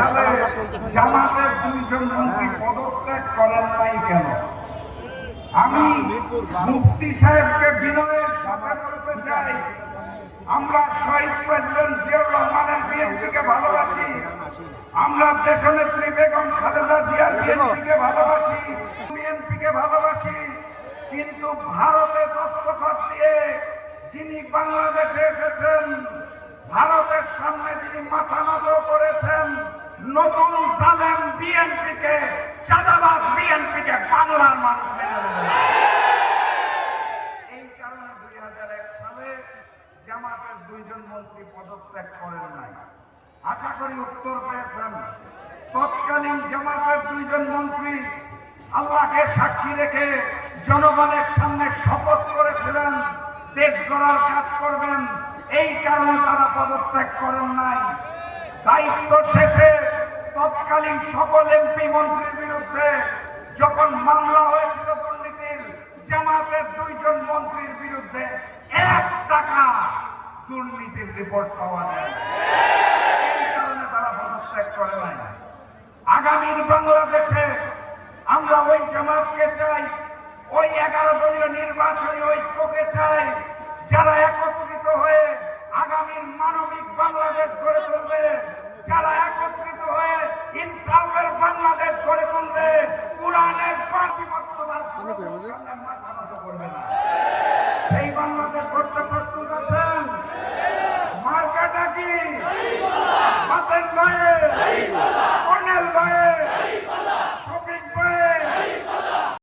সালে জামাতের 2 জন মন্ত্রী পদত্যাগ করেন নাই কেন? আমি মুফতি সাহেবকে বিনয়ের সাথে বলতে চাই, আমরা শহীদ প্রেসিডেন্ট জিয়াউর রহমানের বিএনপিকে ভালোবাসি, আমরা দেশনেত্রী বেগম খালেদা জিয়ার বিএনপিকে ভালোবাসি, বিএনপিকে ভালোবাসি, কিন্তু ভারতে দস্তখত দিয়ে যিনি বাংলাদেশে এসেছেন, ভারতের সামনে যিনি মাথা নত করেছেন, নতুন জালেম বিএনপিকে, চাঁদাবাজ বিএনপিকে বাংলার মানুষ মেনে নেবে। এই কারণে 2001 সালে জামাতের 2 জন মন্ত্রী পদত্যাগ করেন নাই। আশা করি উত্তর পেয়েছেন। তৎকালীন জামাতের 2 জন মন্ত্রী আল্লাহকে সাক্ষী রেখে জনগণের সামনে শপথ করেছিলেন দেশ গড়ার কাজ করবেন, এই কারণে তারা পদত্যাগ করেন নাই। দায়িত্ব শেষে তৎকালীন সকল এমপি মন্ত্রীর বিরুদ্ধে যখন মামলা হয়েছিল দুর্নীতির, জামাতের 2 জন মন্ত্রীর বিরুদ্ধে 1 টাকা দুর্নীতির রিপোর্ট পাওয়া যায়, এই কারণে তারা পদত্যাগ করে নাই। আগামীর বাংলাদেশে আমরা ওই জামাতকে চাই, ওই 11 দলীয় নির্বাচনী ঐক্যকে চাই, যারা একত্রিত হয়ে আগামীর মানবিক বাংলাদেশ গড়ে তুলবে, যারা একত্রিত হয়ে ইনসাফের বাংলাদেশ গড়ে তুলবে, কোরআনের মাথা নত করবে না। সেই বাংলাদেশ গড়তে প্রস্তুত আছেন? মার্কাটা কি? বাতেন ভাই